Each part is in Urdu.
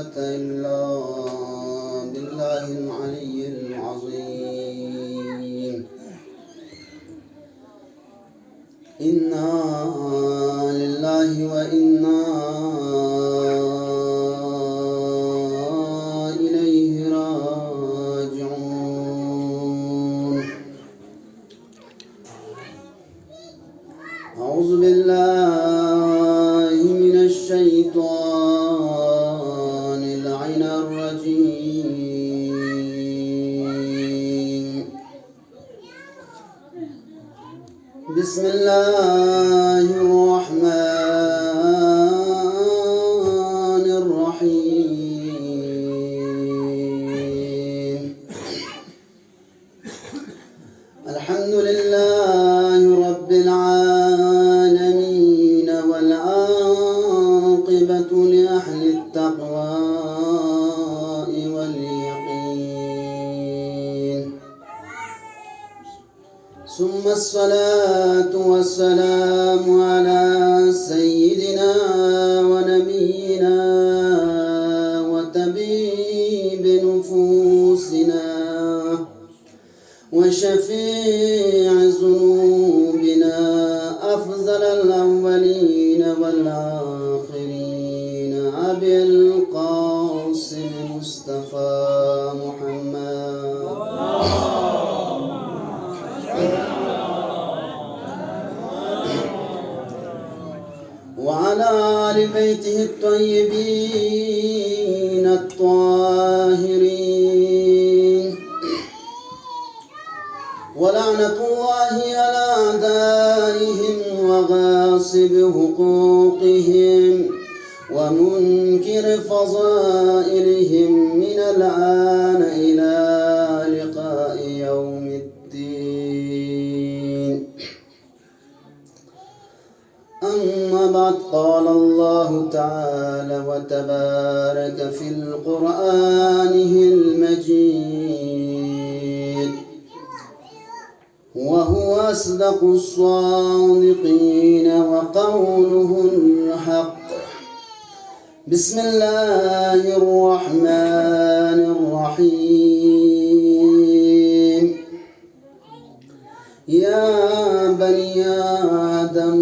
قوة إلا بالله العلي العظيم. إنا لله وإنا إليه راجعون. أعوذ بالله من الشيطان اللعين الرجيم. بسم الله الرحمن الرحيم. الحمد لله رب العالمين والعاقبة لأهل التقوى واليقين، ثم الصلاة والسلام على سيدنا ونبينا وطبيب نفوسنا وشفيع ذنوبنا أفضل الأولين والآخرين أبي القاسم مصطفى محمد وعلى آل بيته الطيبين الطاهرين، ولعنة الله على أعدائهم وغاصب حقوقهم ومنكر فضائلهم من الآن إلى لقاء يوم الدين. أما بعد، قال الله تعالى وتبارك في القرآن المجيد: وهو أصدق الصادقين وقوله الحق. بسم الله الرحمن الرحيم. يا بني آدم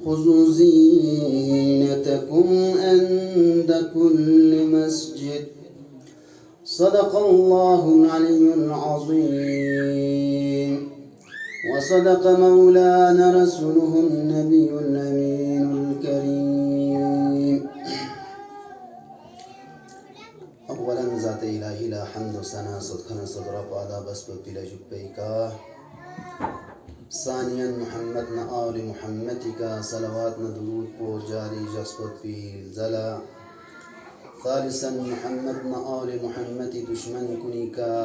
خذوا زينتكم عند كل مسجد. صدق الله العلي العظيم، وصدق مولانا رسوله النبي الأمين الكريم. اولا ذات الہی لا حمد و ثنا صدقنا صدرہ پادا بس بلا جبئی کا. ثانیا محمد نا آل محمد کا صلوات نا درود کو جاری جسپت فی زلا. ثالثا محمد نا آل محمد دشمن کنی کا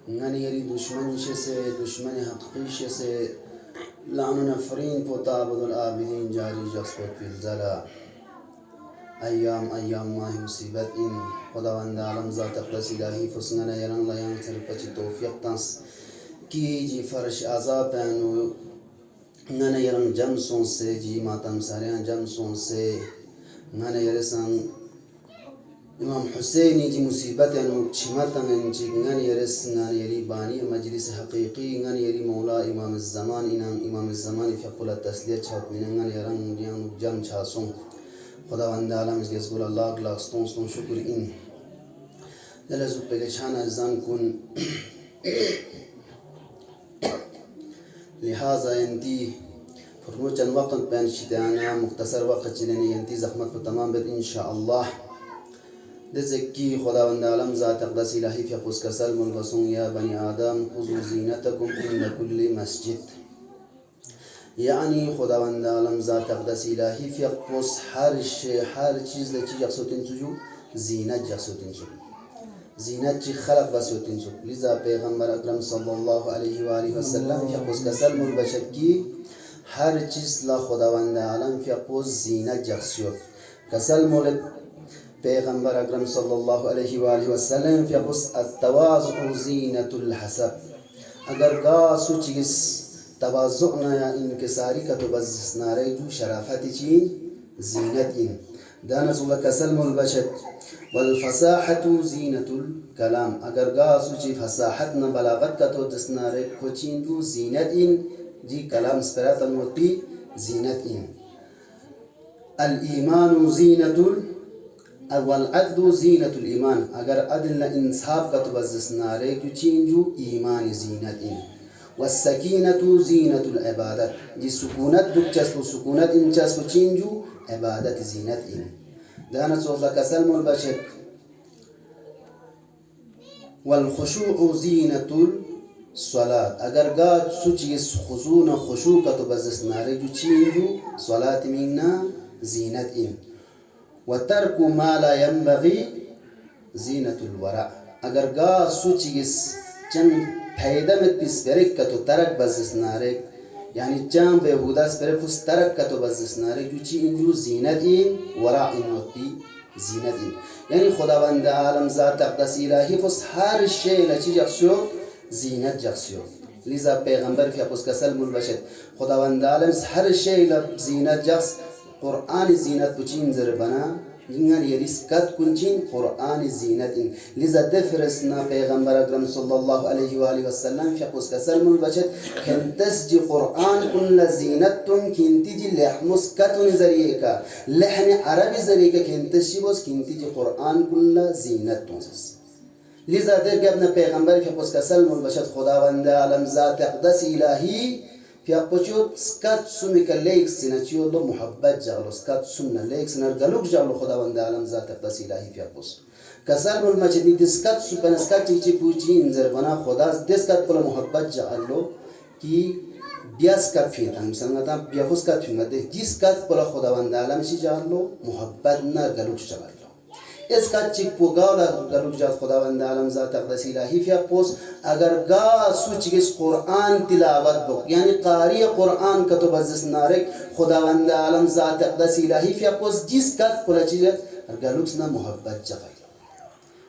غنیری دشمن سے دشمن حقیقی سے لعن نفرین پوتا عبد العابدین جاری جسپت فی زلا. ایام ماہ مصیبت ان خداوند عالم ذات اقدس الہی فسننا یرن لیان سر پچی توفیق تنس کی جی فرش عذاب پہنو نن یرن جم سون سے جی ماتم ساریان جم سون سے نن یرسان امام حسینی جی مصیبت انو چھمتن انچی نن یرس نن یری بانی مجلس حقیقی نن یری مولا امام الزمان انام امام الزمان فقل التسلیت چھوت من نن یرن جم چھاسون خداوند عالم از گزگول اللہ اگلا ستون شکر این دلزو پگچان ازان کن. لہذا ینتی فرمو چند وقت پین شتیانا مختصر وقت چلنی ینتی زحمت کو تمام بید انشاءاللہ. دزکی خداوند عالم ذات اقدس الہی فی قس کسل ملبسون یا بنی آدم خذو زینتکم عند کل مسجد. یعنی خداوند عالم ذات اقدس الہی فی قس ہر چیز لچی جخصوتین سجو زینت جخصوتین سجو زینت چی خلق بسوتین سجو. لذا پیغمبر اکرم صلی اللہ علیہ وآلہ وسلم فی قس کسل ملبشت کی ہر چیز لا خداوند عالم فی قس زینت جخصوت کسل ملک پیغمبر اکرم صلی اللہ علیہ وآلہ وسلم فی قس التواضع زینت الحسب. اگر گاسو چیز تواضعنا یا انکساری کا تو بز نارے جو شرافت چین زینت این دانس و کسل ملبشت والفصاحة زینت الکلام اگر گا سوچی فصاحت نہ بلاغت کا تو دسنارے کوچین جو زینت ان جی کلام سپرات موتی زینت ان الایمان زینت والعدل زینت الایمان اگر عدل انصاف کا تو دسنارے کوچین جو ایمان زینت ان والسکینة زینت العبادت جی سکونت دکچسب سکونت انچسب چین جو عبادت زینت ان دانا صوت لك سلم البشر والخشوع زینت الصلاة اگر گاد سوچیس خشوع خشوع کا تو بزسنارے جو چین جو صلاة منا زینت ان وترک ما لا ينبغي زینت الورع اگر گاد سوچیس چند پیدا مت پیس برک کا تو ترک بزسنارے یعنی چند بہودا سپرفس ترک کا تو بزسنارے جو چین جو زینت ان ورع ان وقتی زینت ان یعنی خداوند عالم ذات اقدس الہی فس ہر شیء لچی جخشو زینت جخشو لذا پیغمبر فی اپس کسل البشر خداوند عالم ہر شیء زینت جخش قرآن زینت بچین زر بنا جنگر یریس کت کنچین قرآن زینت ان لذا دفرسنا پیغمبر اکرم صلی اللہ علیہ وآلہ وسلم فی اپس کسل البشر کھنتس جی قرآن کن لزینت تم کھنتی جی لحمس کتن ذریعے کا لحن عربی ذریعے کا کھنتس جی بس کھنتی جی قرآن کن لزینت تم لذا در کہ اپنا پیغمبر فی اپس کسل البشر خداوند عالم ذات اقدس الہی فی اپچو سکت سمی کا لیک سنچیو دو محبت جغلو سکت سمنا لیک سنر گلوک جغلو خداوند عالم ذات اقدس الہی فی اپس کسل المجد دسکت سپن اسکت چیچی پوچی انزر بنا خدا دسکت پلا محبت جغلو کی بیاس کت فیتا مثلا بیافوس کت فیتا جس کت پلا خداوند عالم شی جغلو محبت نر گلوک جغلو اس کا چک پوگاولا گلوک جات خداوند عالم ذات اقدس الہی فی اپوس اگر گا سوچ گس قرآن تلاوت بک یعنی قاری قرآن کا تو بزس نارک خداوند عالم ذات اقدس الہی فی اپوس جس کت پلا چیزت گلوک سنا محبت جغل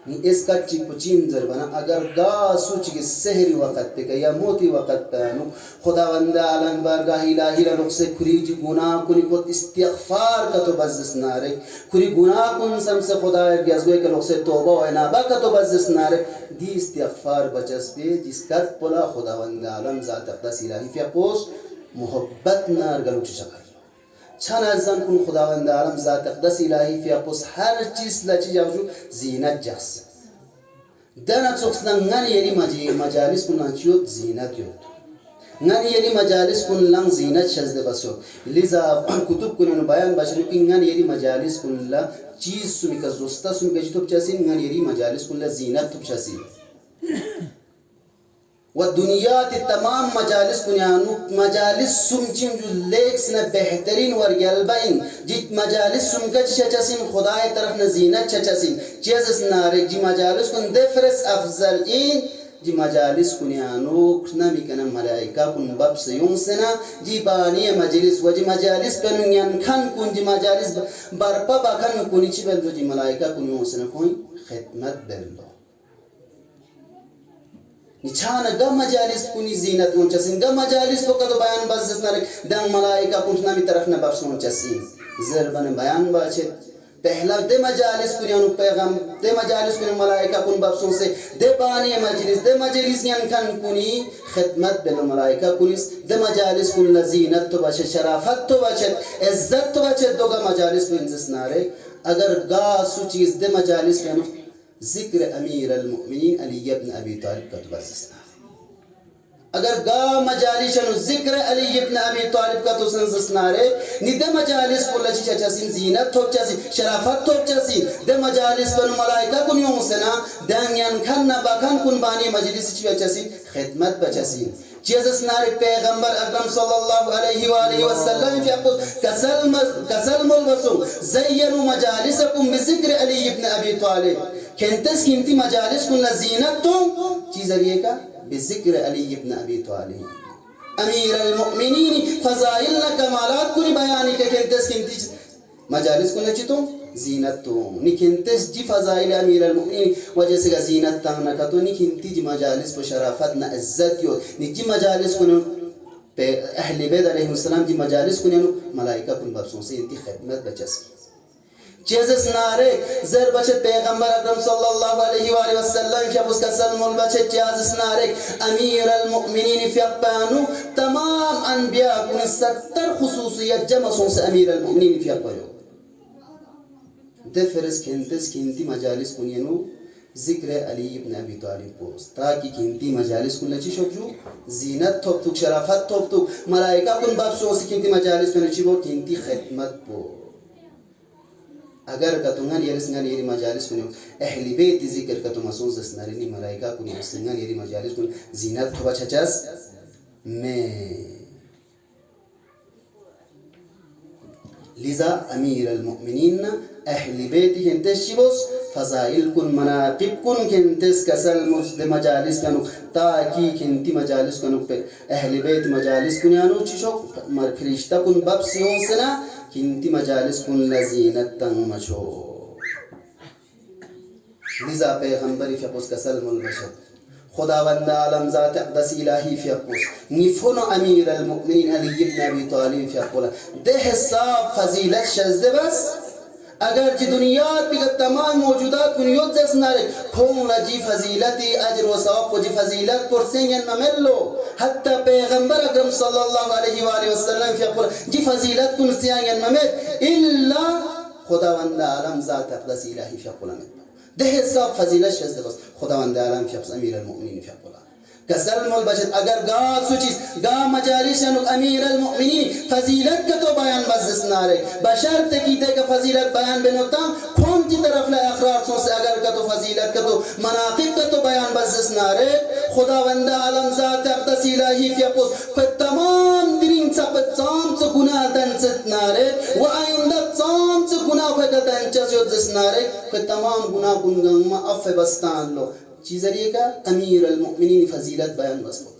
اس کا چک پچین زربنا اگر گا سوچ گس سہری وقت پہ یا موتی وقت پہنو خداوند عالم بارگاہ الہی رلوک سے کھری جی گناہ کنی کو استغفار کا تو بزس نارک کھری گناہ کن سم سے خدا گزگوے کے لوگ سے توبہ و انابہ کا تو بزس نارک دی استغفار بچس پہ جس کت پلا خداوند عالم ذات اقدس الہی فی اپوس محبت نار گلوک شکر چھان ازن کن خداوند عالم ذات اقدس الہی فی اپوس ہر چیز لچی جاوجو زینت جخص دانا چوکسنا نگن یری مجالس کن لنچیوت زینت یوت نگن یری مجالس کن لنگ زینت شزده بسیوت لذا کتب کنن بیان باشنو که نگن یری مجالس کن لنگ چیز سمی که زستا سمی که جتوب چاسی نگن یری مجالس کن لنگ زینت توب چاسی و دنیات تمام مجالس کنیانو مجالس سمچیم جو لیکسنا بہترین ورگلبائن جیت مجالس سمکا چچاسین خدای طرف نزینت چچاسین چیزس نارک جی مجالس کن دفرس افضل این جی مجالس کنیانو نمی کنن ملائکہ کن بب سیون سنا جی بانی مجلس و جی مجالس کنن کن کن جی مجالس برپا باکن کنی چی بلدو جی ملائکہ کنیون سنا کوئی خدمت بلدو نچانا گا مجالس کنی زینت منچسین گا مجالس تو کدو بیان بازس نرک دن ملائکہ کنٹنا می طرف نبرس منچسین زربن بیان باچت پہلا دے مجالس کنی انو پیغم دے مجالس کنی ملائکہ کن بابسون سے دے بانی مجلس ین کن کنی خدمت بین ملائکہ کنیس دے مجالس کن لزینت تو بچت شرافت تو بچت عزت تو بچت دو گا مجالس کن انزس نارک اگر گا سو چیز دے مجالس کنی ذکر امیر المؤمنین علی ابن ابی طالب کا تو بزسنا اگر گا مجالشن ذکر علی ابن ابی طالب کا تو سنزسنا رے نی دے مجالس کو لچی چاچاسین زینت توب چاسین شرافت توب چاسین دے مجالس کنو ملائکہ کنیو مسنا دنگین کن نباکن کن بانی مجلس چی بچاسین خدمت بچاسین چیزس نار پیغمبر اکرم صلی اللہ علیہ وآلہ وسلم فی اقول کسل ملبسو زینو مجالسکم بذکر علی ابن ابی طالب کھنتس کھنتی مجالس کن لزینت تو چیز ذریعے کا بذکر علی ابن ابی طالب امیر المؤمنین فضائل کمالات کنی بیانی کہ کھنتس کھنتی مجالس کن لچی تو زینت تو نکھنتس جی فضائل امیر المؤمنین وجہ سے زینت تانکا تو نکھنتی جی مجالس پر شرافت نا عزت یو نجی مجالس کن اہل بیت علیہ السلام جی مجالس کن ملائکہ کن برسوں سے انتی خدمت بچا سی جزس نارك زر بچت پیغمبر اکرم صلی اللہ علیہ وآلہ وسلم فی اس کا سلم بچت جزس نارك امیر المؤمنین فی اقبانو تمام انبیاء کن 70 خصوصیت جمع سونس امیر المؤمنین فی اقبانو دفرس كنتي مجالس كن ينو ذكر علي بن ابي طالب پوست تاکہ كنتي مجالس كن لچی شوجو زینت توبتوک شرافت توبتوک ملائکہ کن باب سونس كنتي مجالس كن لچی بو كنتي خدمت پو اگر کتونگان یرسنگان یری مجالس کنیم اهل بیت ذکر کتو مسونز اسنارینی ملائکہ کنیم یرسنگان یری مجالس کنیم زینت تو بچچس میں لذا امیر المؤمنین اهل بیت کنتش چیبوس فضائل کن مناقب کن کنتس کسل مجد مجالس کنو تاکی کنتی مجالس کنو اهل بیت مجالس کنیانو چیشو فرشتہ کن باب سیون سنا كنتي مجالس كن لزينة مشو لذا پیغمبری في أقوس كسلم البشر خداوند عالم ذات اقدس الهی في أقوس نفون امیر المؤمنین علی بن ابی طالب في أقولا ده حساب فضیلت شزده بس اگر جی دنیات بگت تمام موجودات کن یود جس نارک کون لجی فضیلتی اجر و ثواب کو جی فضیلت پرسنگن مملو حتی پیغمبر اکرم صلی اللہ علیہ وآلہ وسلم فی اقول جی فضیلت کن سیانگن ممت الا خداوند عالم ذات اقدس الہی فی اقول ده حساب فضیلت شزده بس خداوند عالم فی اقول امیر المؤمنین فی اقول كسلم البشر اگر گا سوچیس گا مجالس امیر المؤمنین فضیلت کا تو بیان بزس نارے بشرط کیتے کہ فضیلت بیان بنوتا کون کی طرف لا اقرار سن سے اگر کا تو فضیلت کا تو مناقب کا تو بیان بزس نارے خداوند عالم ذات اقدس الہی فی اقوس تمام درین سب تام سے گناہ دنست نارے و آئندہ تام سے گناہ دنچس یدس نارے تمام گناہ گنگم اف بستان لو چیزریے کا امیر المؤمنین فضیلت بیان بسمت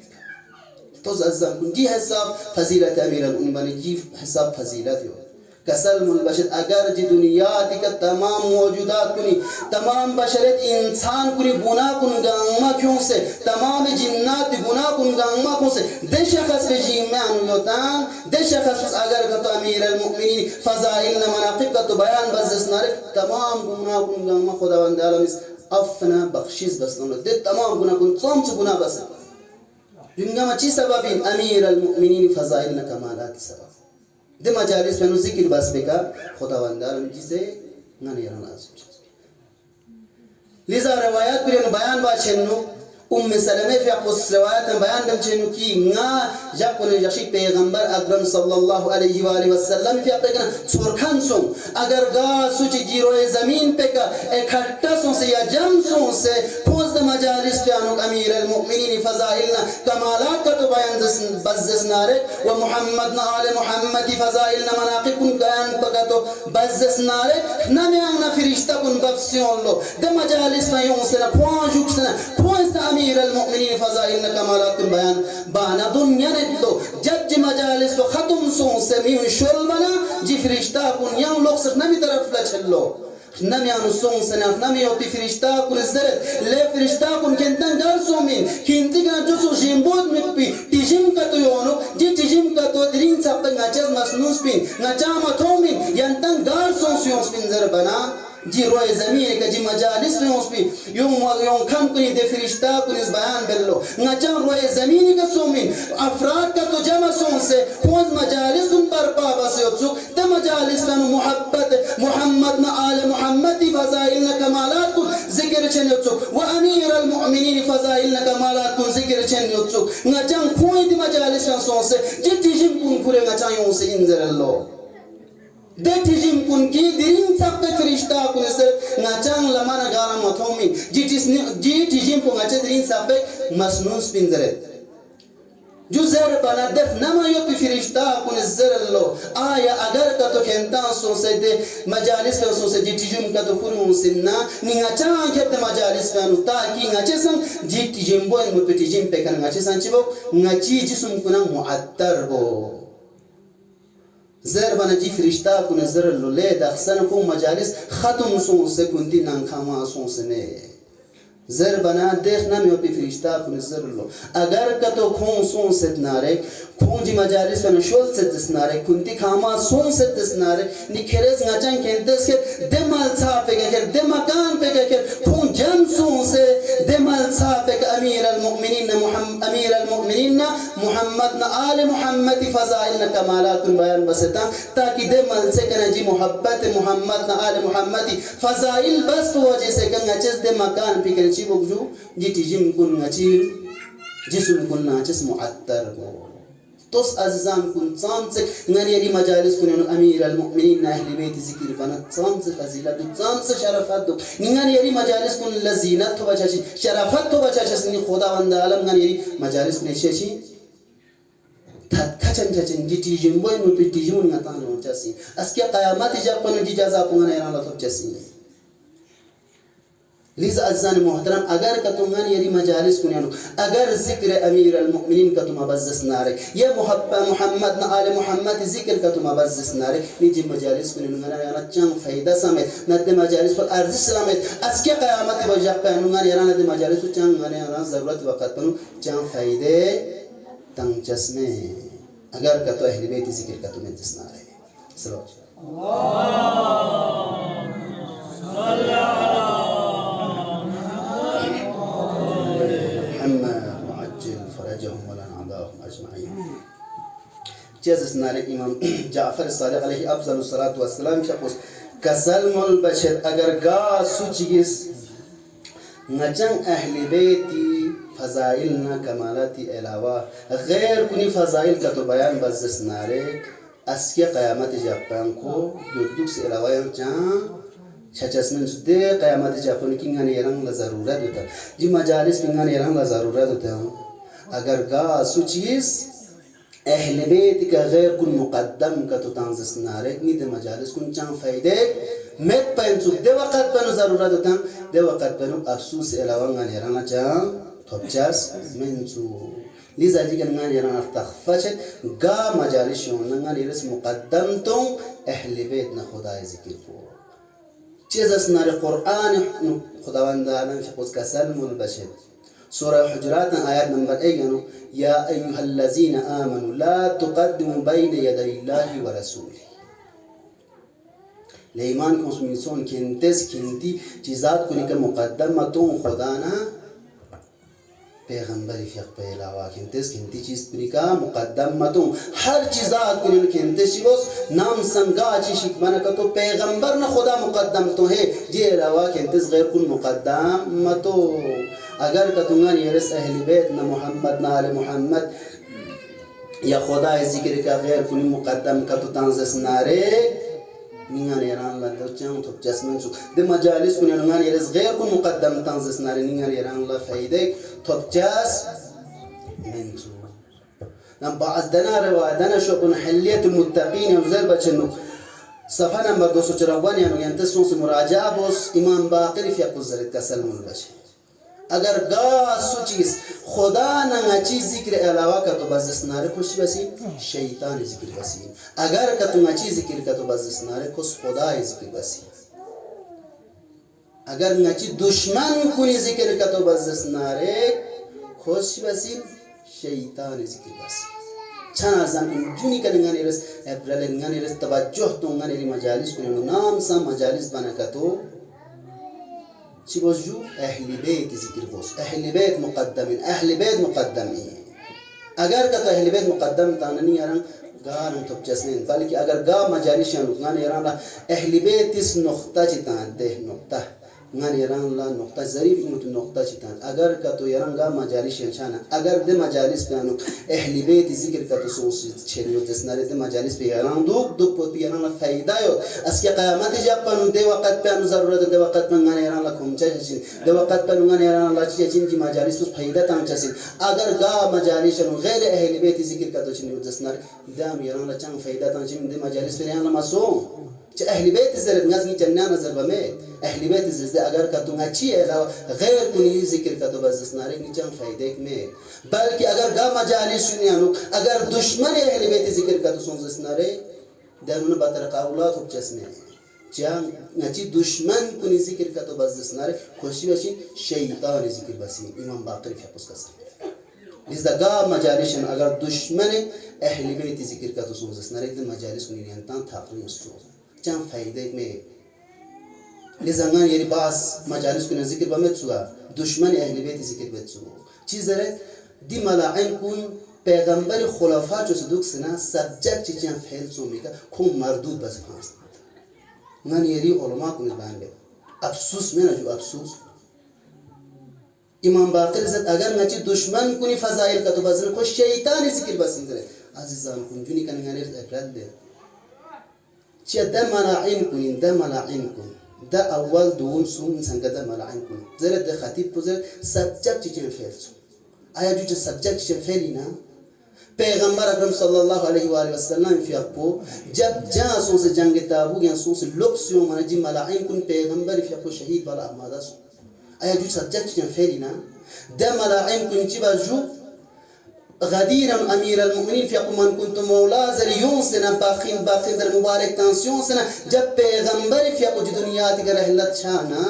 تو ززم کن جی حساب فضیلت امیر المؤمنین جی حساب فضیلت ہو کسلم البشر اگر جی دنیاتی کا تمام موجودات کنی تمام بشرت انسان کنی گناہ کن گنگمہ کیوں سے تمام جنات گناہ کن گنگمہ کیوں سے دے شخص پہ جیم میں انویوتان دے شخص اگر کا تو امیر المؤمنین فضائل مناقب کا تو بیان بزس نارے تمام گناہ کن گنگمہ خداوند عالم افنا بخشیز بس نولو دے تمام گناہ کن صوم سے گناہ بس جنگا ما چی سببین امیر المؤمنین فضائل کمالات سبب دے مجالس میں ذکر بس بکا خداوند عالم جسے نانی رن آزم لذا روایات پر بیان باچنو سلمہ فی اقوس روایت میں بیان دمچنو کی نا جاکن جشی پیغمبر اکرم صلی اللہ علیہ وآلہ وسلم فی اقوس چھوڑکھن سن اگر گا سوچی جیروئے زمین پہ کا اکھٹا سن سے یا جم سن سے پوزد مجالس پیانو امیر المؤمنین فضائلنا کمالات کا تو بیان بزس نارے و محمد آل محمد فضائلنا مناقب کن بیان پکا تو بزس نارے نمی آنا فرشتہ کن بفسیون لو دے مجالس میں یوں سے نا پوانجوک سے نا پوانجتا امیر المؤمنین فضائلنا کمالات کن بیان بانا دنیا نتو جب جی مجالس کو ختم سون سے میون شل منا جی فرشتہ کن یوں لوگ سر نمی طرف لچھلو نمی آنو سون سنف نمی ہوتی فرشتہ کن زرد لے فرشتہ کن کنتن گر سومین کنتی کا جسو جیمبود مکپی تیجیم کا تو یونو جی تیجیم کا تو درین سب تک نچاز مسنوس پین نچام اتومین ینتن گر سون سیونس پین زر بنا جی روئے زمین کا جی مجالس میں اس پہ یوں کم کنی دے فرشتہ کنی اس بیان بلو نچان روئے زمین کا سومین افراد کا تو جمع سون سے پونز مجالس کن برپا بسی اتسو تے مجالس کنو محبت محمد نا آل محمد فضائلنا کمالات کن ذکر چنی اتسو و امیر المؤمنین فضائلنا کمالات کن ذکر چنی اتسو نچان کوئی دی مجالس کن سون سے جی تیجیم کن کھرے نچان یوں سے انزر اللہ دے تیجیم کن کی درین سب فرشتہ کن سر نچان لمانا گالا مطومین جی تیجیم کن اچھے درین سب مسنوس پندرے جو زر بنا دف نما یو پی فرشتہ کن زر اللہ آیا اگر کا تو کھنتان سو سے دے مجالس پہ سو سے جی تیجیم کا تو فرمون سننا نینگا چان کھتے مجالس پہ انو تاکی نچے سن جی تیجیم بو ان مپی تیجیم پہ کن نچے سن چی بو نچی جسم کنا معطر بو زر بنا جی فرشتہ کن زر لے دخسن کو مجالس ختم سون سے کندی نانکھاما سون سے میں زر بنا دیکھنا میں پی فرشتہ کن زر لو اگر کتو کھون سون ست نارے کھون جی مجالس ون شول ست دس نارے کنتی کھاما سون ست دس نارے نکھرز نچن کینتس کے دمال صاف ہے کہ دمکان پہ کہ کھون جن سون سے دمال صاف ہے کہ امیر المؤمنین محمد نہ آل محمد فضائل نہ کمالات بیان بستا تاکہ دمال سے کہ جی محبت محمد نہ آل محمد فضائل بس وجہ سے کہ نچس دمکان پہ کہ چی بگجو جی تیجیم کن نچیر جسم کن ناچس معطر ہو توس عزیزان کن چام سے نگانی علی مجالس کن امیر المؤمنین اہل بیت ذکر بنا چام سے فضیلت دو چام سے شرفت دو نگانی علی مجالس کن لزینت تو بچا چی شرفت تو بچا چی خدا وند عالم نگانی علی مجالس کن ایشی چی کھچن کھچن جی تیجیم بوئی نو پی تیجیمون نتان ہو چاسی اس کیا قیامت جب پنو جی جازا پنگان ایران لطب چاسی لذا عزیزان محترم اگر کتمان یری مجالس کنیانو اگر ذکر امیر المؤمنین کتم ابزس نارے یا محمد آل محمد ذکر کتم ابزس نارے نیجی مجالس کنیانو یانا چند فائدہ سمیت ند مجالس پر ارزش سلامت اس کے قیامت وجہ پہنو یانا ند مجالس چند یانا ضرورت وقت پنو چند فائدے تنگ چسمے اگر کتو اہل بیت ذکر کتم ابزس نارے صلوات اللہ جزس نارك إمام جعفر الصادق عليه أفضل الصلاة والسلام شخص كسلم البشر أجر قاسو جيس نجن أهل بيتي فضائلنا كمالاتي علاوة غير كني فضائل كتو بيان بزس نارك أسكي قيامات جابان كو يدوكس علاوة يمجان شجسمن سدي قيامات جابان كي نغاني يران لضرورة دوتا جي مجالس كي نغاني يران لضرورة دوتا أجر قاسو جيس اہل بیت کا غیر کن مقدم کا تو تانزس نارک نی دے مجالس کن چان فائدے میت پینسوک دے وقت پینو ضرورت ہوتا دے وقت پینو افسوس علاوہ نیرانا چان تھوچاس منسو لیزا جی کہ نیرانا تخفچت گا مجالس شون نیرس مقدم تو اہل بیت نا خدا ذکر کو چیز نار قرآن خداوند عالم شخص کا سلم البشر سورة حجرات آيات نمبر 1 يا أيها الذين آمنوا لا تقدموا بين يدي الله ورسوله لإيمان كونسميسون كنتس كنتي چیزات کنی که مقدمتون خدانا پیغمبری فیق پیلاوا کنتس کنتی چیز کنی که مقدمتون هر چیزات کنی کنتس چیوز نام سنگا چی شکمانا که تو پیغمبر نا خدا مقدمتون ہے جی علاوہ کنتس غیر کن مقدمتو اگر کتنگان یرس اہل بیت نا محمد نا آل محمد یا خدا ذکر کا غیر کنی مقدم کتو تانزس نارے نگان ایران اللہ دو چاہوں تو جسمن سو دے مجالس کنی نگان یرس غیر کن مقدم تانزس نارے نگان ایران اللہ فائدے تو جس من سو نم بعض دنا روایت دنا شوقن حلیت المتقین وزر بچنو صفحہ نمبر 254 یعنی انتسون سے مراجعہ بوس امام باقر فی قزرت کا سلم البشر اگر گاسو چیز خدا نہ چیز ذکر علاوہ کا تو بزس نارے خوش بسی شیطان ذکر بسی اگر کا تو چیز ذکر کا تو بزس نارے خوش خدا ذکر بسی اگر نچی دشمن کنی ذکر کا تو بزس نارے خوش بسی شیطان ذکر بسی چھان ارزان کنی جونی کا نگانی رس اپریل نگانی رس توجہ تو نگانی مجالس کنی نام سا مجالس بنا کا تو چی بوجو اہل بیت ذکر بوس اہل بیت مقدمین اہل بیت مقدمین اگر کا تو اہل بیت مقدم تاننی یاران گارن تو جسمین بلکہ اگر گا مجالس نقطان یاران اہل بیت اس نقطہ چیتان دہ نقطہ نگان یاران اللہ نقطہ ظریف امت نقطہ چیتان اگر کا تو یاران گا مجالس شانشانا اگر دے مجالس پیانو اہل بیت ذکر کا تو سوسی چھلیو جسنارے دے مجالس پی یاران دوک پوت پی یاران فائدہ یو اس کے قیامت جب پانو دے وقت پیانو ضرورت دے وقت پانو نگان یاران اللہ کھومچا چسین دے وقت پانو نگان یاران اللہ چیچین کی مجالس تو فائدہ تانگ چسین اگر گا مجالس شنو غیر اہل بیت ذکر کا تو چھلیو جسنارے دام یاران اللہ چانگ فائدہ تانگ چسین دے مجالس پی یاران اللہ مسوم چه اهل بیت زرد نزنی جنان زر بمید اهل بیت زرد اگر کتو چی غیر کنی ذکر کتو بزدست نارک نیچان فایده کمید بلکه اگر گا مجالس شنیانو اگر دشمن اهل بیت ذکر کتو سنزدست نارک درون بطرق اولاد خوب چسمه چان نچی دشمن کنی ذکر کا تو بس دسناره خوشی بشین شیطان ذکر بسین امام باقر فی حفظ کسر لذا گا مجالشن اگر دشمن اہل بیت ذکر کا تو سوز دسناره دن مجالس کنی نیانتان تاقری مستوز چان فائدہ میں لذا گا یعنی باس مجالس کنی ذکر بمت سوا دشمن اہل بیت ذکر بیت سوا چیز داره دی ملاعن کن پیغمبر خلافا جو صدوق سنا سبجیکٹ چیزیں فیل سومی کا کھو مردود بس فانس من یری علماء کو نسبان بے افسوس میں نہ جو افسوس امام باقر زد اگر نچی دشمن کنی فضائل کا تو بزن کو شیطانی ذکر بسن کرے عزیزان کن جنی کنی گانے افراد دے چی دا ملاعین کنی دا ملاعین کن دا اول دون سوم انسان کا دا ملاعین کن زرد دا خطیب پوزر سبجیکٹ چیزیں فیل سوم آیا جو سبجیکٹ چیزیں فیلی نا پیغمبر اکرم صلی اللہ علیہ وآلہ وسلم فی اقو جب جہاں سون سے جنگ تابوک یا سون سے لقسیوں مانا جی ملائن کن پیغمبر فی اقو شہید والا احمادہ سون آیا جو سبجیکٹ چیزیں فیلی نا دا ملائن کن چی جو غدیرا امیر المؤمنین فی اقو من کنت مولا زریون سنا باقین در مبارک تانسیون سنا جب پیغمبر فی اقو جی دنیا دیگر رحلت چھانا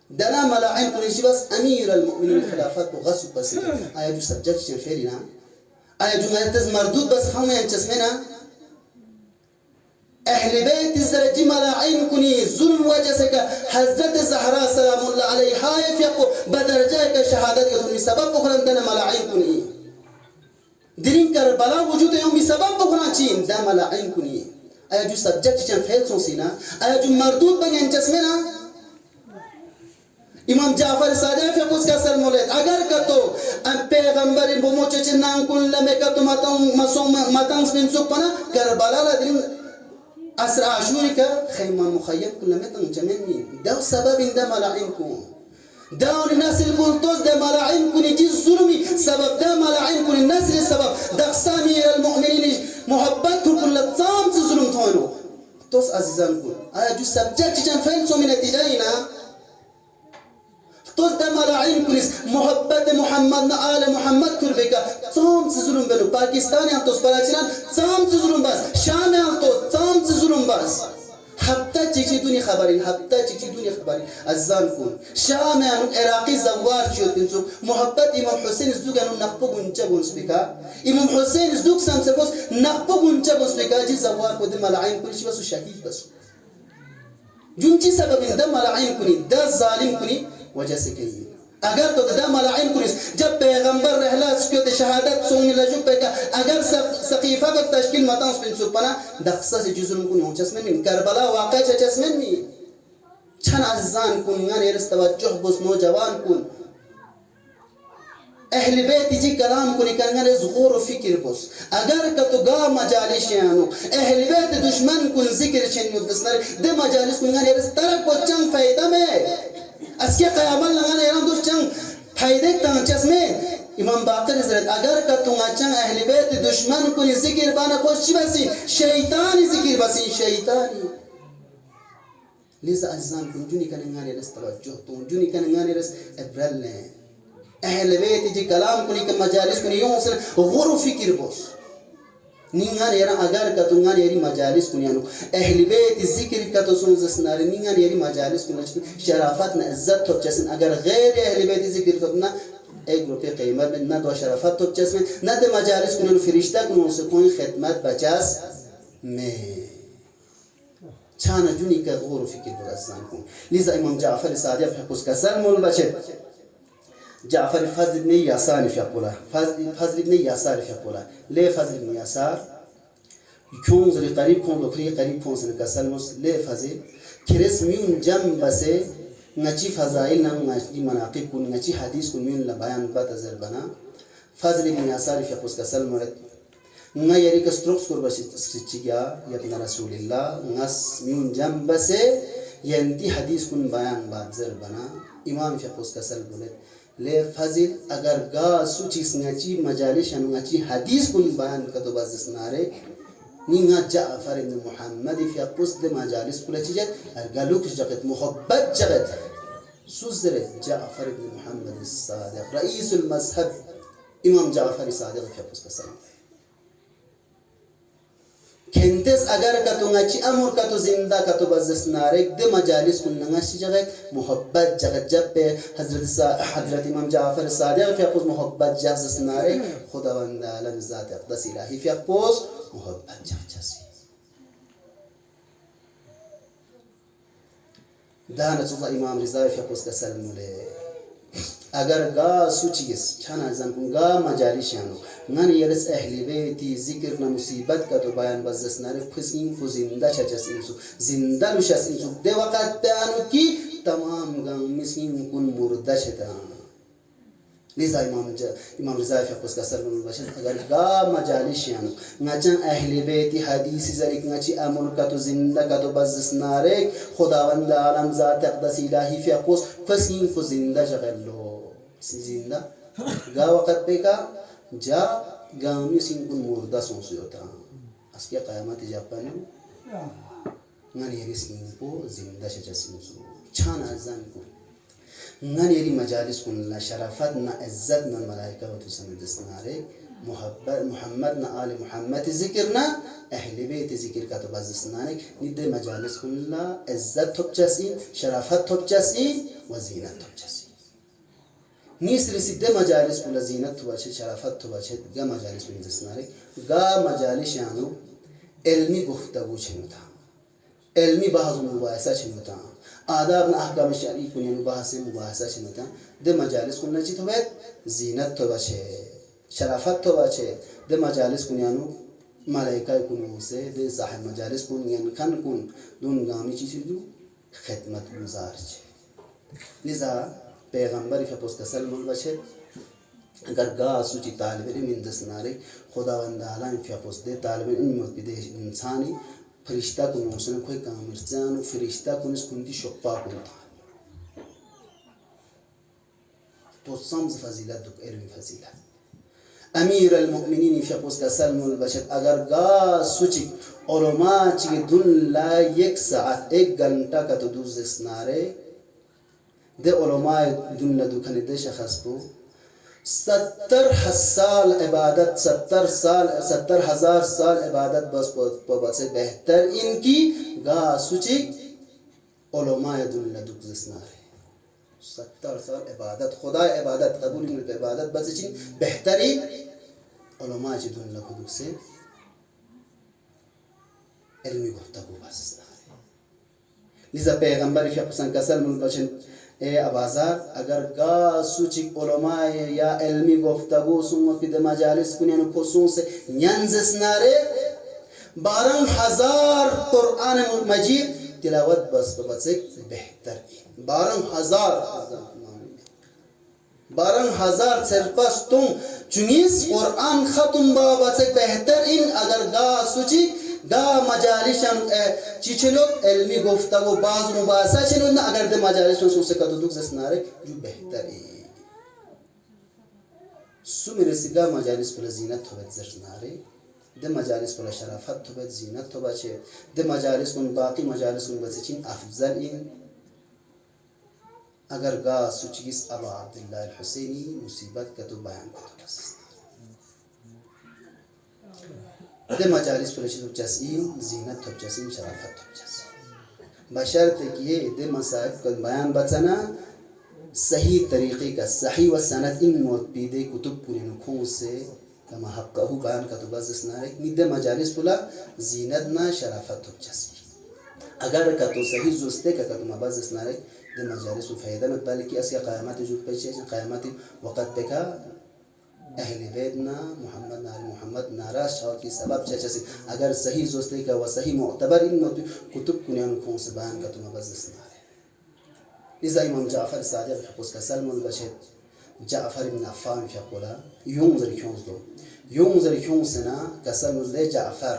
دنا ملائن کن چی بس امیر المؤمنین خلافت کو غصب بسی آیا جو سبجیکٹ چیزیں فیلی نا آیا جو مرتز مردود بس خواهی انچسمنا اہل بیت از درجی ملاعین کنی ظلم وجہ سے کہ حضرت زہرا سلام اللہ علیہ حائف یقو بدرجہ کا شہادت کا تنمی سبب بکرن دنا ملاعین کنی درین کربلا وجود یومی سبب بکرن چین دا ملاعین کنی آیا جو سبجیکٹ چن فیل سون سینا آیا جو مردود بگی انچسمنا امام جعفر صادق فقوس کا سر مولد اگر کتو پیغمبر بموچے چنان کن لمے کتو مطنس من سک پنا کربالا لدرین عصر عاشوری کا خیمہ مخیم کن لمے تنگ جمینی دو سبب اندہ ملعین کن داون نسل ملتوز دا ملعین کنی جیز ظلمی سبب دا ملعین کنی نسل سبب دقصا میر المؤمنین محبت کن لطام سے ظلم تھوانو توس عزیزان کن آیا جو سبجیکٹ چن فیل سو من نتیجہ ہی نا تو دا ملاعین کنیس محبت محمد نا آل محمد کر بے کا سام سے ظلم بنو پاکستانی ہم توس پراچنان سام سے ظلم باز شام ہم تو سام سے ظلم باز ہفتہ چیچی دونی خبرین ہفتہ چیچی دونی خبرین عزان کن شام ہم عراقی زوار چیوت بنسو محبت امام حسین ازدوگ انو نقبو گنچا بنس بکا امام حسین ازدوگ سام سے بس نقبو گنچا بنس بکا جی زوار کو دا ملاعین کنیس بسو شہید بسو جنچی سبب دا ملاعین کنی دا ظالم کنی وجہ سے کہیے اگر تو دا ملاعین کنیس جب پیغمبر رحلہ سکیوت شہادت سونگی لجو پہ کہ اگر سقیفہ کو تشکیل مطانس پہ انسو پنا دقصہ سے جزرم کنی ہوں چسمن من کربلا واقع چسمن می چھن عزیزان کن گانے رس توجہ بس نوجوان کن اہل بیت جی کلام کنی کنگانے غور و فکر بس اگر کتو گا مجالش یانو اہل بیت دشمن کن ذکر چنی دسنر دے مجالس کنگانے رس ترک کو چنگ فائدہ میں اس کے قیامت لگانا ایران دوست چنگ فائدے تانچس میں امام باقر حضرت اگر کتونگا چنگ اہل بیت دشمن کنی ذکر بانا خوش چی بسی شیطانی ذکر بسی شیطانی لیسا عزیزان کن جونی کننگانی رس توجہ تون جونی کننگانی رس ابرل لیں اہل بیت جی کلام کنی کہ مجالس کنی یوں سن غور و فکر بس نینگان ایران اگر کتونگان ایری مجالس کنیانو اہل بیت ذکر کتو سنزسناری نینگان ایری مجالس کنیانو شرافت نا عزت توب چسن اگر غیر اہل بیت ذکر کتو نا ایک روپے قیمت میں نا دو شرافت توب چسن نا دے مجالس کنیانو فرشتہ کنیانو سے کوئی خدمت بچاس میں چھانا جونی کا غور و فکر برسان کن لیزا امام جعفر صادق حقوس کا سلم البشر جعفر فضل ابن یاسار فیقولا فضل ابن یاسار فیقولا لے فضل ابن یاسار کیوں زلی قریب کون دکھری قریب کون سن کا سلمس لے فضل کرس میون جم بسے نچی فضائل نام نچی مناقب کن نچی حدیث کن میون لبیان بات ازر بنا فضل ابن یاسار فیقوس کا سلم رد نا یری کستروکس کر بسی سچی گیا یبن رسول اللہ نس میون جم بسے ینتی حدیث کن بیان بات ازر بنا امام فیقوس کا سلم رد لے فضل اگر گا سوچیس نچی مجالش نچی حدیث کن بیان کتو بازس نارے نینگا جعفر ابن محمد فی اقصد مجالس کلا چیجت ارگلوک جگت محبت جگت سوزر جعفر ابن محمد الصادق رئیس المذہب امام جعفر صادق فی اقصد کا سلام كنتس أجر كتو نجى أمور كتو زندا كتو بزس نارك ده مجالس كنا نشي جغك محبت جغت جب حضرت إمام جعفر الصادق في أقوس محبت جغس نارك خدا وند عالم ذات أقدس إلهي في أقوس محبت جغسي ده نتوقع إمام رضا في أقوس كسل مله اگر گا سوچیس چانا زن کن گا مجالشانو نان یلس اهل بیتی ذکر نا مصیبت کا تو بیان بزس ناره خسین کو زنده چچس انسو زنده نشس انسو ده وقت بیانو کی تمام گا مسکین کن مرده شتا لذا امام رضا فی قص کا سلم البشر اگر گا مجالشانو نچن اهل بیتی حدیث زریک نچی امر کا تو زنده کا تو بزس ناره خداوند عالم ذات اقدس الهی فی قص خسین کو زنده جغلو زنده گا وقت بکا جا گامی سین کن مرده سنسویوتا اس کے قیامت جاپانو نان یری سین کو زنده شجا سنسو چھان ازان کو نان یری مجالس کن نا شرافت نا عزت نا ملائکہ و تسمد دستنارے محمد نا آل محمد ذکر نا اہل بیت ذکر کا تو بازستنارے ند مجالس کن لا عزت تھوپ چاسین شرافت تھوپ چاسین و زینت تھوپ چاسین نیس رسیده مجالس کلا زینت تو باشه شرافت تو باشه گا مجالس کن دستناره گا مجالس یانو علمی گفتگو چنوتا علمی بحث مباحثه چنوتا آداب نا احکام شرعی کنیانو بحث مباحثه چنوتا ده مجالس کن چی تو باید زینت تو باشه شرافت تو باشه ده مجالس کنیانو ملائکه کنو سے ده صاحب مجالس کن یعنی کن کن دون گامی چیزی دو خدمت گزار چه لذا پیغمبر فی پوست سلم البشر اگر گا سوچی طالب علم اندسنارے خداوند عالم فی پوست دے طالب علم مدبدے انسانی فرشتہ کو موسن کوئی کامرزان فرشتہ کو نس کنتی شقا کنتا تو سمز فضیلت دک علم فضیلت امیر المؤمنین فی پوست سلم البشر اگر گا سوچی علماء چی دن لا یک ساعت ایک گھنٹہ کا تو دوز دسنارے ده علماء دنیا دکھنے دے شخص کو 70 سال عبادت 70,000 سال عبادت بس بہتر ان کی گا سوچی علماء دنیا دکھ جسنا ہے 70 سال عبادت خدا عبادت قبول ملت عبادت بس چین بہترین علماء چی دنیا دکھ سے علمی گفتگو بس لذا پیغمبر فی قسن کسل منبشن اے ابازار اگر گا سوچی علماء یا علمی گفتگو سنو پید مجالس کنین پسون سے نینزس نارے 12,000 قرآن مجید تلاوت بس بچے بہتر 12,000 سرپس تم چنیس قرآن ختم با بچے بہتر ان اگر گا سوچی گا مجالسان چیچلو علمی گفتگو باز مباحثہ چلو نا اگر دے مجالسان سوسے کا دودک زسنارے جو بہتری سو میرے سے گا مجالس پر زینت ہوئے زرنارے دے مجالس پر شرافت ہوئے زینت ہوئے چھے دے مجالس کن باقی مجالس کن بچے چین افضل ان اگر گا سوچیس ابا عبداللہ الحسینی مصیبت کا تو بیان کو تو بس ده مجالس پرشید چسیم زینت تو چسیم شرافت تو چسیم بشرط کہ ده مسائل کا بیان بچنا صحیح طریقے کا صحیح و سند ان مطبیدے کتب کنین خون سے کما حقہ بیان کا تو بس نارے ده مجالس پلا زینت نا شرافت تو چسیم اگر کا تو صحیح زوستے کا تو مبز نارے ده مجالس فائدہ مت بلکہ اس کا قیامت جو پیچھے قیامت وقت بکا اہل بیتنا محمد نال محمد ناراض شاو کی سبب چچے اگر صحیح زوستے کا و صحیح معتبر ان کتب کنیان کون سے بیان کا تم بزس نہ ہے اذا امام جعفر صادق حقوق کا سلم البشر جعفر بن عفان في قولا ينظر كيون سنا كسل ذي جعفر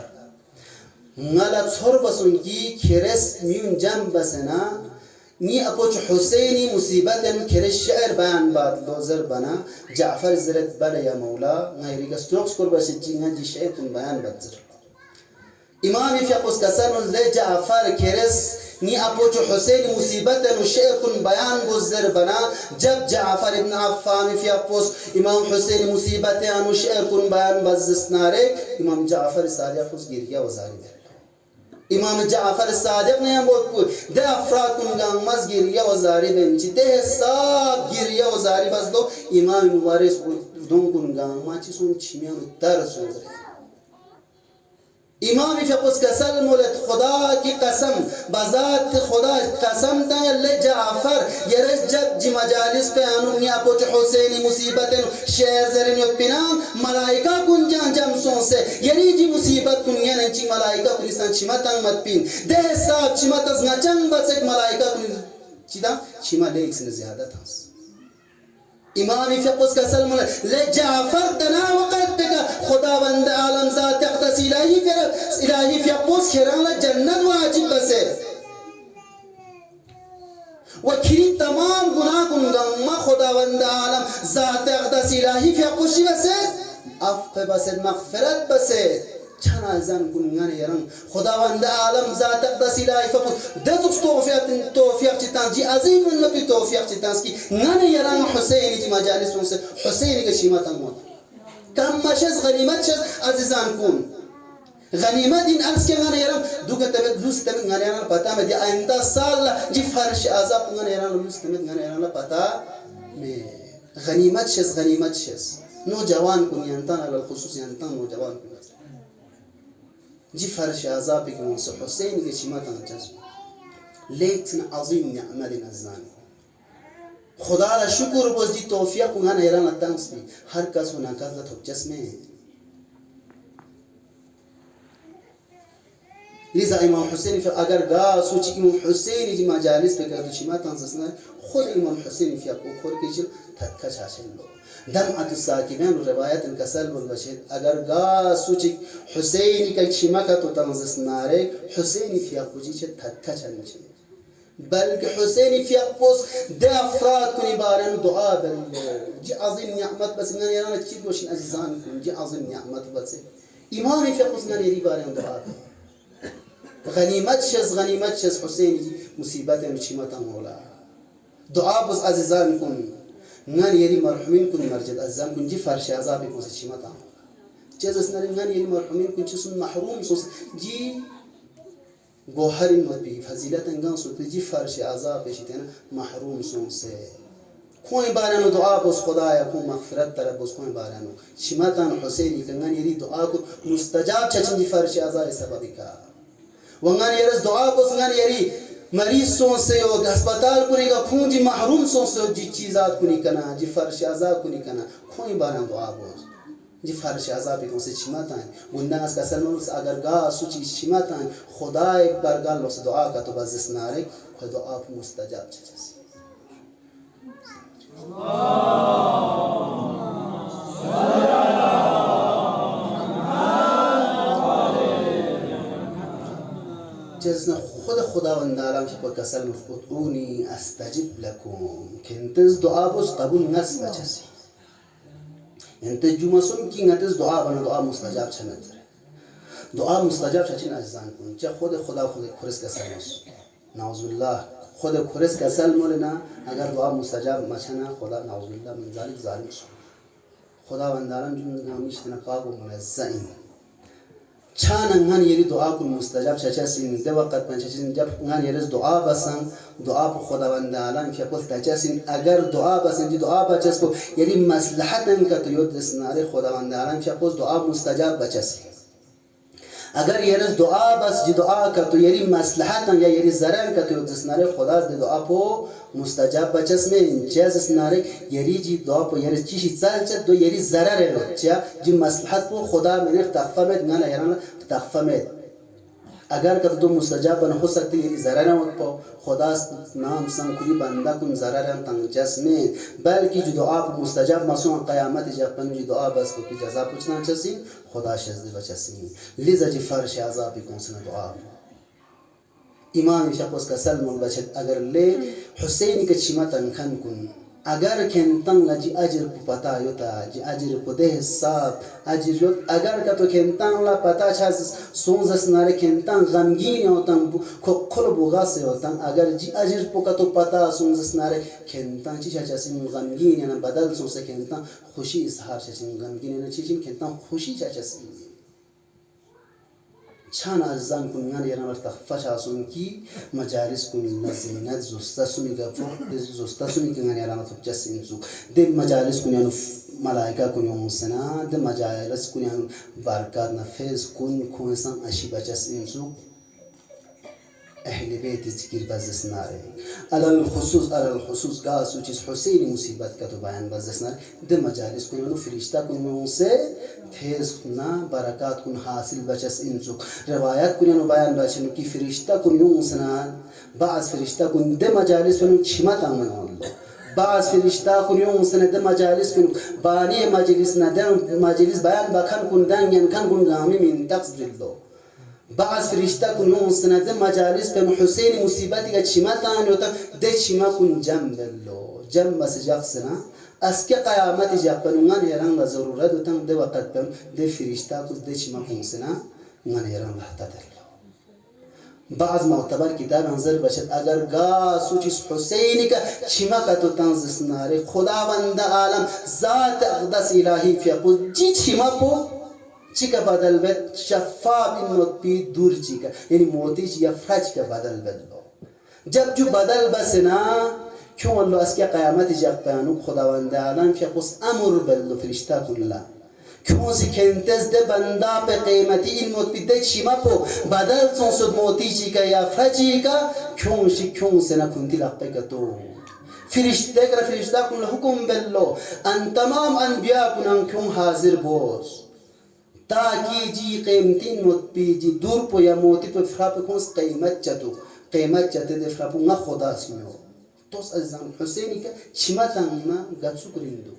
نالا تصربسون کی کھرس میون جنب بسنا نی اپوچ حسینی مصیبت کھرس شعر بیان بات لوزر بنا جعفر زرت بلا یا مولا غیری کا ستروکس کر بس چینگا جی شعر تم بیان بتزر امام فیقوس کسان ل جعفر کرس نی اپوچ حسین مصیبت نو شعر کن بیان گزر بنا جب جعفر ابن عفان فیقوس امام حسین مصیبت انو شعر کن بیان بزسنارے امام جعفر صادق اس گریا وزاری دے امام جعفر صادق نے ہم بہت دے افراد کن گا مز گریا وزاری بنچی دے حساب گریا وزاری بس دو امام مبارس دون کن گا ماچی سن چمیان تر سن رہے امام فیقوس کسل مولد خدا کی قسم بذات خدا قسم تا لے جعفر یرس جب جی مجالس پہ آنونی اپوچ حسینی مصیبت شہر زرین پنام ملائکہ کن جان جمسوں سے یری جی مصیبت کن یا ننچی ملائکہ کنستان چیمہ تنگ مت پین دے حساب چیمہ تزنا چنگ بس ایک ملائکہ کن چیدہ چیمہ لے ایک سن زیادہ تھا امام فیقوس کسل مولد لے جعفر تنا وقت پہ خدا بند عالم ذات اقدس الہی فیقوس کھران جنت واجب بسے وکھری تمام گناہ کنگا خدا بند عالم ذات اقدس الہی فیقوسی بسے اف بسے مغفرت بسے چنا زن کنگان یرن خدا بند عالم ذات اقدس الہی فیقوس دتوش توفیق چیتان جی عظیم انکی توفیق چیتان کی نان یرن حسینی جی مجالس سے حسینی کے شیمتان موت کم مشز غنیمت شز عزیزان کن غنیمت این عرض کے گانے یرم دوگا تمت لوس تمت گانے یرم پتا میں دی آئندہ سال جی فرش عذاب گانے یرم لوس تمت گانے یرم پتا میں غنیمت شز نوجوان کن ینتان علی الخصوص ینتان نوجوان کن جی فرش عذاب کی منصر حسین کے شیمتان جذب لیکن عظیم نعمت عزیزان خدا را شکر بس جی توفیق کو گانے یرم تنس بھی ہر کس و ناکازت ہو جسمیں لذا امام حسین فی اگر گا سوچی امام حسین جی مجالس پہ کردو چیمہ تنسسنا خود امام حسین فی اپو کھور کے چل تھکا چاشن لو دمعت الساکبین روایت انکسل بالبشید اگر گا سوچی حسین کا چیمہ کا تو تنسسنا رے حسین فی اپو جی چل تھکا چلن چل بلکہ حسین فی اپوس دے افراد کنی بارن دعا بلو جی عظیم نعمت بس انگان یرانا چید گوشن عزیزان کن جی عظیم نعمت بس امام فی اپوس انگان یری بارن دعا بلو غنیمت شز حسین جی مصیبت مچیمتا مولا دعا بس عزیزان کن نان یری مرحومین کن مرجد عزیزان کن جی فرش عذابی کن سچیمتا مولا چیز اس نان یری مرحومین کن چیسن محروم سوس جی گوہر مبی فضیلت انگان سوس جی فرش عذابی شیطان محروم سون سے کوئی بارانو دعا بس خدایا کو مغفرت طرف بس کوئی بارانو چیمتا حسینی کنگان یری دعا کو مستجاب چچن جی فرش عذابی سببی کا وانگان یرس دعا کو سنگان یری مریض سون سے ہو ہسپتال کنی کا خون جی محروم سون سے ہو جی چیزات کنی کنا جی فرش عذاب کنی کنا کوئی باران دعا بوز جی فرش عذاب کن سے چیمتا ہے ونداز کا سنورس اگر گاہ سوچی چیمتا ہے خدا ایک برگال لوس دعا کا تو بزس نارے خود دعا کو مستجاب چیز جزنا خدا وندارم که کسل مفقودونی استجب لکم که انتز دعا بس قبول نس بچسی انت جمعسون کی انتز دعا بنا دعا مستجاب چند دعا مستجاب چند عزیزان کن چه خدا خورس کسل مس نعوذ بالله خود خورس کسل مولنا اگر دعا مستجاب مچنا خدا نعوذ بالله من ذلك ظالم خدا وندارم جون نامیشتنا پاک و منزعین چان انگان یری دعا کن مستجاب چچاسین ده وقت من چچاسین جب انگان یریز دعا بسن دعا پو خداوند عالم که قلت چچاسین اگر دعا بسن جی دعا بچس پو یری مصلحت انکا تو یود دسناره خداوند عالم که قلت دعا مستجاب بچسین اگر یریز دعا بس جی دعا کا تو یری مصلحت یا یری ضرر کا تو یود دسناره خدا دعا پو مستجاب بچس میں چیز اسناره یری جی دعا پو یری چیشی چال چد دو یری ضرر ہے چیا جی مصلحت پو خدا میں نے تخفمت نالا یرانا تخفمت اگر کب دو مستجاب بنا ہو سکتی یری ضرر ہے پو خدا نام سن کلی بندہ کن ضرر ہے تنگ جس میں بلکہ جو دعا پو مستجاب مسوع قیامت جب پنو جی دعا بس کو کی جزا پوچھنا چسین خدا شزد بچسین لیزا جی فرش عذابی کن سن دعا پو امام شخص کا سلم البشد اگر لے حسین کے چیمتا نکھن کن اگر کنتن جی اجر پتا یوتا جی اجر پده حساب اجر یوت اگر کا تو کنتن لا پتا چاز سونزس ناره کنتن غمگین یوتن کل بوغاس یوتن اگر جی اجر پکا تو پتا سونزس ناره کنتن چی چاچسین غمگین یعنی بدل سونس کنتن خوشی اظهار چاچین غمگین یعنی چیچین کنتن خوشی چاچسین چان عزیزان کنگان یران ارتخفش آسون کی مجالس کن نزینت زستا سمی گفت زستا سمی کنگان یران ارتخفش انسو ده مجالس کنیانو ملائکه کنیانو سنا ده مجالس کنیانو برکات نفذ کنسان اشی بچس انسو اهل بیت ذکر بزس ناره علال الخصوص گاسو چیز حسین مصیبت کا تو بیان بزس ناره ده مجالس کنیانو فرشتہ کنیانو سے تیز کنا برکات کن حاصل بچس انسو روایت کنیانو بیان بچنو کی فرشتہ کنیانو سنا بعض فرشتہ کن ده مجالس کنیانو چمت آمن اللہ بعض فرشتہ کنیانو سنا ده مجالس کنیانو بانی مجلس ندن مجلس بیان بکن کن دنگن کن کن گامی من تقصد اللہ بعض فرشتہ کنیانو سنا ده مجالس کنیانو حسین مصیبتی کا چمت آن ہوتا ده چما کن جم دلو جم بس جاقسنا اس کے قیامت جاپنونگان یران لا ضرورت ہوتاں دے وقت پن دے فرشتہ کچھ دے چما کنسنا نگان یران لحتا دلو بعض معتبر کتاب انظر بشد اگر گاسو چیز حسین کا چما کا تو تنزس نارے خدا بند عالم ذات اقدس الہی فیقود جی چما پو چکا بدل بید شفاف موت پی دور چکا یعنی موتی چی یا فرج کا بدل بید لو جب جو بدل بسنا کیوں اللہ اس کے قیامت جب پیانو خداوند عالم کہ قص امر بلو فرشتہ کن اللہ کیوں سی کھنتز دے بندہ پہ قیمتی ان موت پی دے چیما پو بدل سن سد موتی چی کا یا فرجی کا کیوں سے نہ کنتی لقے کا تو فرشتہ کر فرشتہ کن حکم بلو ان تمام انبیاء کن ان کیوں حاضر بوز تاکہ جی قیمتی موت پی جی دور پو یا موتی پہ فرا پہ کون قیمت چتے دے فرا پو نہ خدا سمیو توس عزیزان حسینی کا چمتانا گتسو کرندو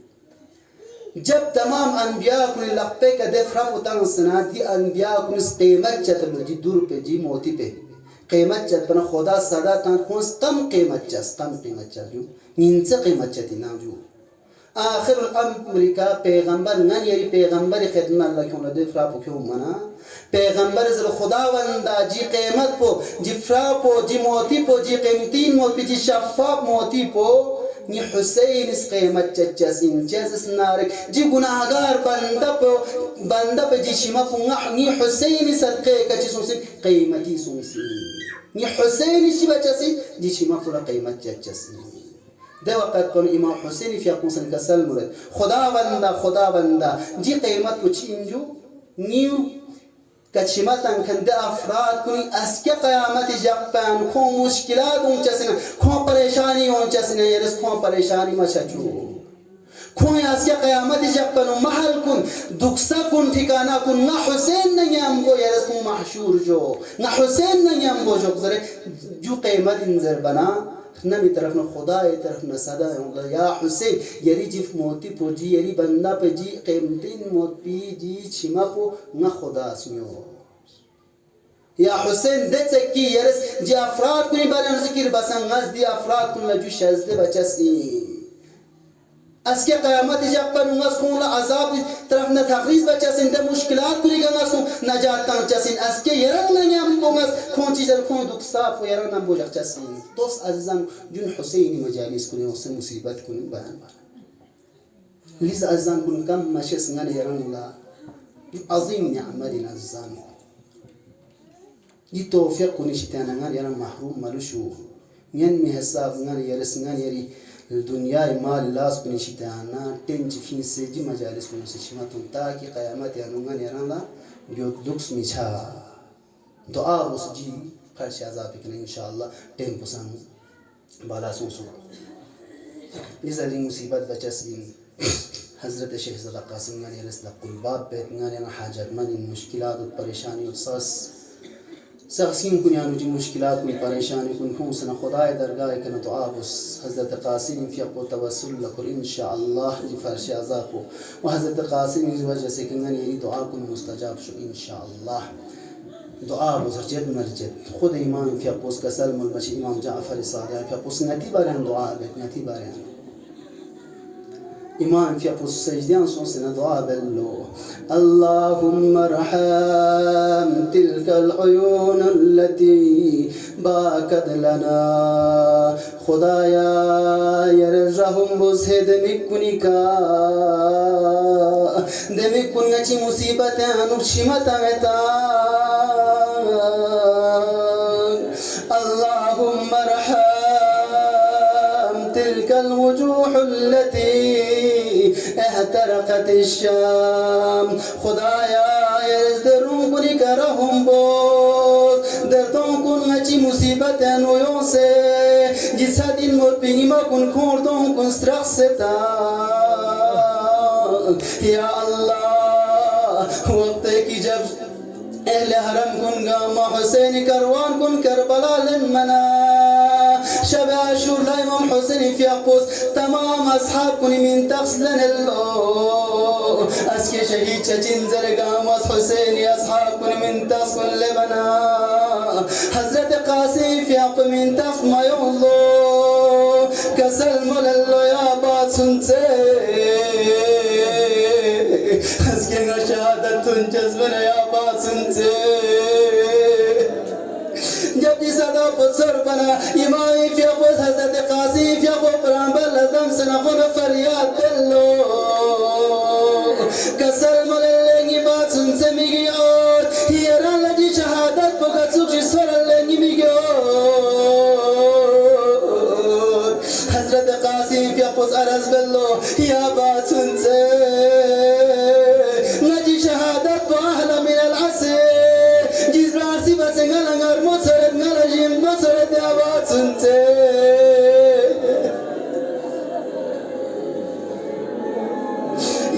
جب تمام انبیاء کنی لقپے کا دے فرق تانسنا دی انبیاء کنی اس قیمت چتر جی دور پہ جی موتی پہ قیمت چت پنا خدا صدا تان خونس کم قیمت چت جو نینسے قیمت چتی نا جو آخر الامر کا پیغمبر نن یری پیغمبر خدمت اللہ کیوں دے فرق کیوں منا پیغمبر زل خداوند جی قیمت پو جی فرا پو جی موتی پو جی قیمتین موتی جی شفاف موتی پو نی حسین اس قیمت چچسین چیزس نارک جی گناہگار بندہ پہ جی شما پو نی حسین صدقے کا چی سنسین قیمتی سنسین نی حسین شی بچسین جی شما پو قیمت چچسین دے وقت کن امام حسین فی اقوسن کا سلم خداوند جی قیمت پو چی انجو نیو کچمتن کند افراد کنی اس کے قیامت جبن کھو مشکلات اونچسن کھو پریشانی اونچسن یرس کھو پریشانی مچھو کھو اس کے قیامت جبن محل کن دکسا کن ٹھکانہ کن نہ حسین نیم گو یرس کھو محشور جو نہ حسین نیم گو جو گزرے جو قیمت انذر بنا نمی طرف نہ خدا ای طرف نہ صدا ہے یا حسین یری جف موتی پو جی یری بندہ پہ جی قیمتین موت پی جی چھما پو نہ خدا سمیو یا حسین دے چکی یرس جی افراد کنی بارن ذکر بسن غز دی افراد کن لجو شزدے بچسی اس کے قیامت جب پر نغس کن عذاب طرف نہ تقریز بچسن دے مشکلات کنی گا نغس کن نجات تن چسن اس کے یرن نیم بومس کون چیزن کون دکھ صاف و یرن نم بوجھ چسن دوست عزیزان جن حسینی مجالس کنی اس مصیبت کنی بیان بارن لیز عزیزان کن کم مشس نگن یرن اللہ عظیم نعمت عزیزان یہ توفیق کنی شتانا نگن یرن محروم ملوشو ین حساب نگن یرس نگن یری دنیا مال لاس کنی شتانا تنج فین سے جی مجالس کنی سے شماتون تاکہ قیامت یانونگن یرن لا جو دکس میچھا دعا بس جی فرش عذاب کنی انشاءاللہ ٹیم پسان بالا سنسو اس علی مصیبت بچسین حضرت شیخ زدہ قاسم گانی یرس لقل باب بیت گانی حاجت من مشکلات و پریشانی و ساس سخسین کنیانو جی مشکلات میں پریشانی کن کون سنا خدای درگاہ کنا دعا بس حضرت قاسم فی اقو توسل لکر انشاءاللہ جی فرش عذاب کو و حضرت قاسم اس وجہ سے کنگن یہی دعا کن مستجاب شو انشاءاللہ دعا بس جد مرجد خود امام فی اقوس کا سلم المشی امام جعفر صادق فی اقوس نتی بارن دعا بیت نتی بارن إمام في أبو السجدان صوصنا دعاء بلو اللهم ارحم تلك العيون التي باكت لنا خدايا يرجعهم بزه دمكنكا دمكنك مصيبة نرشمتا اللهم ارحم تلك الوجوه التي احترقت الشام خدایا يزدرون كوني كرهم بوز دردون كون غچي مصيبت نويون سے جسد الموت بيني ما كون كوردون كون سترخستا يا الله وقتك جب اهل حرم كن قام حسين كروان كن كربلاء للمنا شب عاشور لا امام حسين في اقوس تمام اصحاب كن من تغسلن اللو اسكي شهيد چچين زرقام حسين اصحاب كن من تغسل لبنا حضرت قاسم في اقوس من تغسل ما يولو كسل مللو يا بات سنسي اسكي شهادت تنجزبنا يا بات سنسي جب جی صدا پسر بنا امامی فی اقوز حضرت قاسم فی اقوز پرامبر لزم سنخون فریاد دلو کسل مللنگی بات سن سے میگی اور ہیران لجی شہادت پکا سوچی سورلنگی میگی اور حضرت قاسم فی اقوز عرض بلو یا بات سن سے نجی شهادت با اهل من العصر جیز راسي بس نغلنگر مصرد نغلجیم مصرد آباد سنته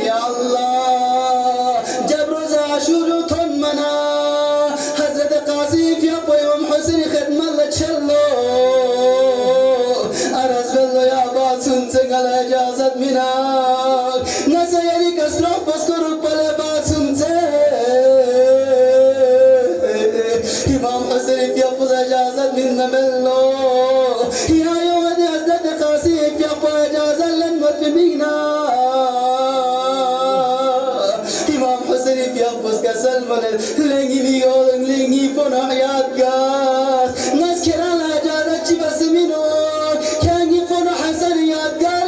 یا الله جب روز عاشور تون منا حضرت قاسم فی اقوی ام حسین خدمت لچلو عرض بلو یا آباد سنته گل اجازت مناک نسیری کسرا بسکرو پل باد سنته امام حسين في أفضل اجازت من ملو يا يوم دي حضرت قاسم في أفضل اجازت لنمت بمينا امام حسين في أفضل كسل من لنگي بيقول لنگي فنا حيات قاس ناس كران اجازت چي بس منو كانگي فنا حسن يادگار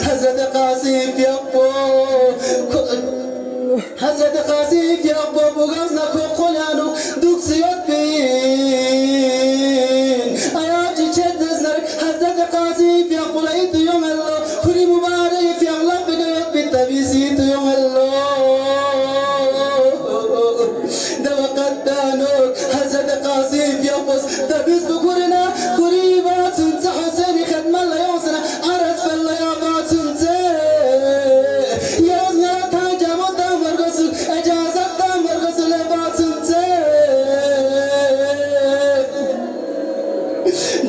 حضرت قاسم في أفضل حضرت قاسم في أبو بغاز نكو قلانو دوك سيوت بين آياتي چدز نرك حضرت قاسم في أبو لأيت يوم الله خري مبارك في أغلب بغيوت بالتبيسيت يوم الله دوقت دانوك حضرت قاسم في أبو تبيس بكورنا قريبات سنسى حسين خدم الله يوصنا عرض فالله يا بات سنسى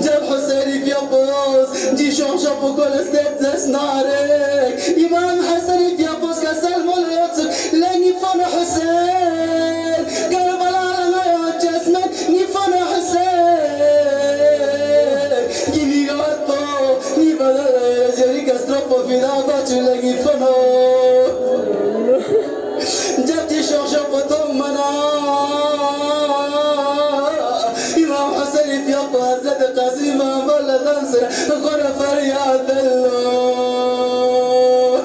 جب حسینی فی ابوز جی شوشا بکل استد زسنارک امام حسنی فی ابوز کسل مولیوتسک لنگی فن حسین کربلا لنگا جسمن نفن حسین گیمی گوت پو نی بدل جری کسرپو فیدا باچو لنگی فنو جب جی شوشا بتم منا امام حسين في أبو حضرت قاسم ولا تنصر غر فرياد الله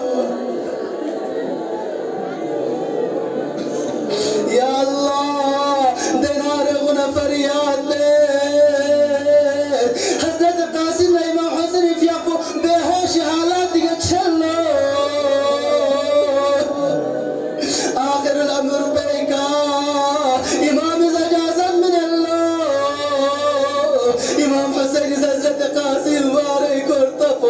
يا الله دينار غنا فرياد حضرت قاسم امام حسين في أبو بهوش حالات تشلو آخر الأمر بيكا امام اجازت من الله امام حسين حضرت قاسم بارك ارتفو